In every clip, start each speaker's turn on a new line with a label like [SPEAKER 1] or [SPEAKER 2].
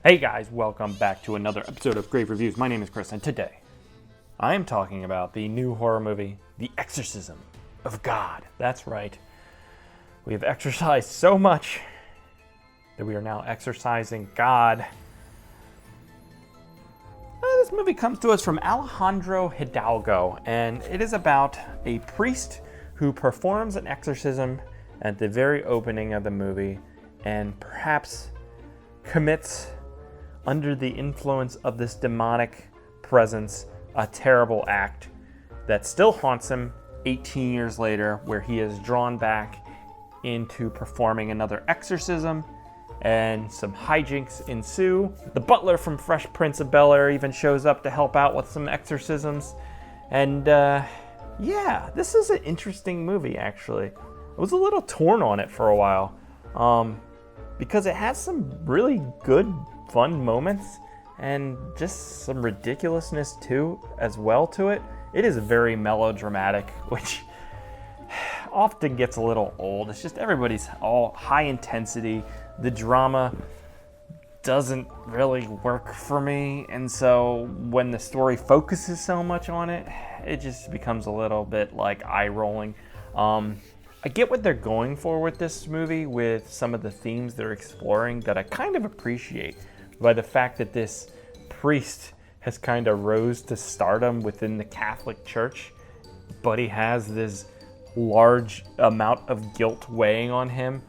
[SPEAKER 1] Hey guys, welcome back to another episode of Grave Reviews. My name is Chris, and today I am talking about the new horror movie, The Exorcism of God. That's right. We have exorcised so much that we are now exorcising God. This movie comes to us from Alejandro Hidalgo, and it is about a priest who performs an exorcism at the very opening of the movie and perhaps commits, under the influence of this demonic presence, a terrible act that still haunts him 18 years later, where he is drawn back into performing another exorcism, and some hijinks ensue. The butler from Fresh Prince of Bel-Air even shows up to help out with some exorcisms. And yeah, this is an interesting movie, actually. I was a little torn on it for a while, because it has some really good, fun moments and just some ridiculousness too, as well to it. It is very melodramatic, which often gets a little old. It's just everybody's all high intensity. The drama doesn't really work for me, and so when the story focuses so much on it, it just becomes a little bit like eye-rolling. I get what they're going for with this movie, with some of the themes they're exploring that I kind of appreciate, by the fact that this priest has kind of rose to stardom within the Catholic Church, but he has this large amount of guilt weighing on him,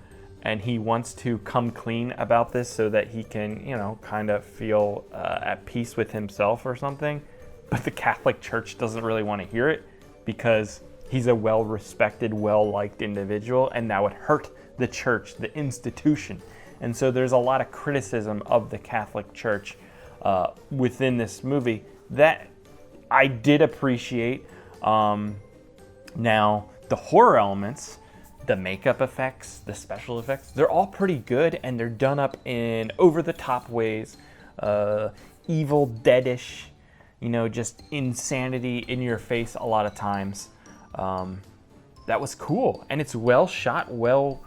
[SPEAKER 1] and he wants to come clean about this so that he can, kind of feel at peace with himself or something. But the Catholic Church doesn't really want to hear it because he's a well-respected, well-liked individual, and that would hurt the church, the institution. And so there's a lot of criticism of the Catholic Church within this movie that I did appreciate. Now, the horror elements, the makeup effects, the special effects, they're all pretty good, and they're done up in over-the-top ways. Evil Dead-ish, just insanity in your face a lot of times. That was cool, and it's well shot, well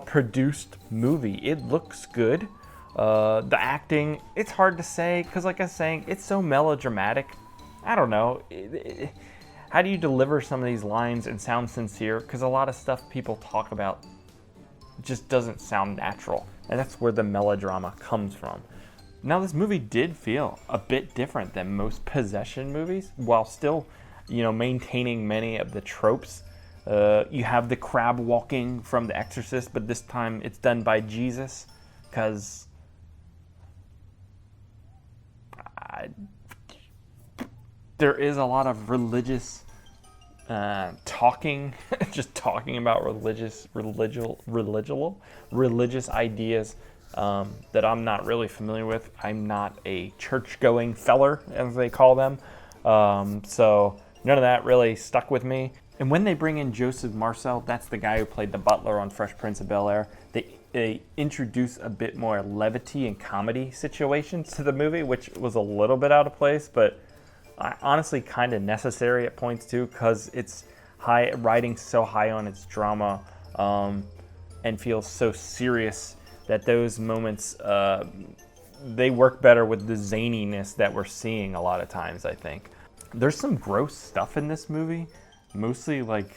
[SPEAKER 1] produced movie. It looks good. The acting, it's hard to say, because like I was saying, it's so melodramatic. I don't know. How do you deliver some of these lines and sound sincere? Because a lot of stuff people talk about just doesn't sound natural, and that's where the melodrama comes from. Now, this movie did feel a bit different than most possession movies, while still, maintaining many of the tropes. You have the crab walking from The Exorcist, but this time it's done by Jesus, because there is a lot of religious talking, just talking about religious ideas that I'm not really familiar with. I'm not a church-going feller, as they call them, so none of that really stuck with me. And when they bring in Joseph Marcel, that's the guy who played the butler on Fresh Prince of Bel-Air, they introduce a bit more levity and comedy situations to the movie, which was a little bit out of place, but honestly kind of necessary at points too, because it's riding so high on its drama and feels so serious that those moments, they work better with the zaniness that we're seeing a lot of times, I think. There's some gross stuff in this movie. Mostly like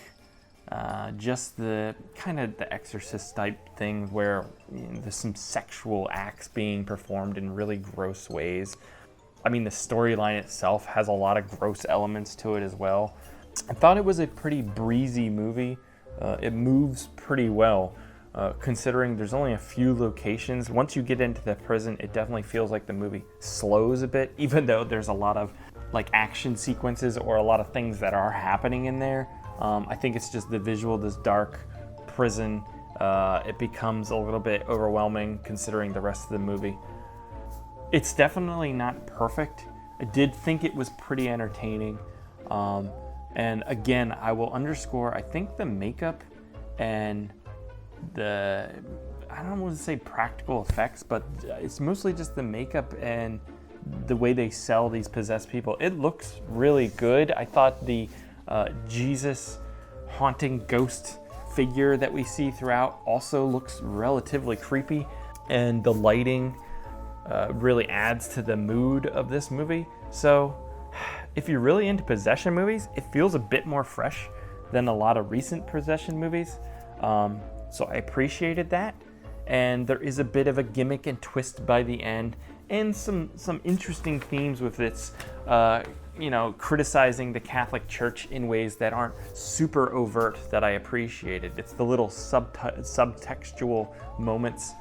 [SPEAKER 1] just the kind of the Exorcist type thing where there's some sexual acts being performed in really gross ways. I mean, the storyline itself has a lot of gross elements to it as well. I thought it was a pretty breezy movie. It moves pretty well, considering there's only a few locations. Once you get into the prison, it definitely feels like the movie slows a bit, even though there's a lot of like action sequences or a lot of things that are happening in there. I think it's just the visual, this dark prison, it becomes a little bit overwhelming considering the rest of the movie. It's definitely not perfect. I did think it was pretty entertaining. And again, I will underscore, I think the makeup and I don't want to say practical effects, but it's mostly just the makeup and the way they sell these possessed people. It looks really good. I thought the Jesus haunting ghost figure that we see throughout also looks relatively creepy, and the lighting really adds to the mood of this movie. So if you're really into possession movies, it feels a bit more fresh than a lot of recent possession movies. So I appreciated that. And there is a bit of a gimmick and twist by the end, and some interesting themes with its, criticizing the Catholic Church in ways that aren't super overt that I appreciated. It's the little subtextual moments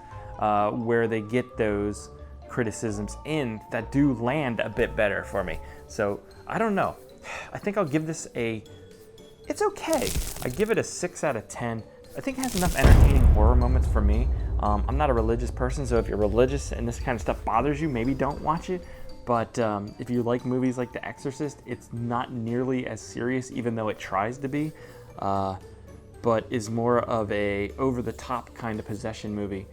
[SPEAKER 1] where they get those criticisms in that do land a bit better for me. So I don't know. I think I'll give this it's okay. I give it a 6 out of 10. I think it has enough entertaining horror moments for me. I'm not a religious person, so if you're religious and this kind of stuff bothers you, maybe don't watch it. But if you like movies like The Exorcist, it's not nearly as serious, even though it tries to be, but is more of a over-the-top kind of possession movie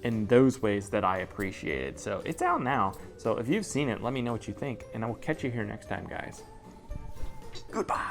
[SPEAKER 1] in those ways that I appreciated. So it's out now. So if you've seen it, let me know what you think, and I will catch you here next time, guys. Goodbye.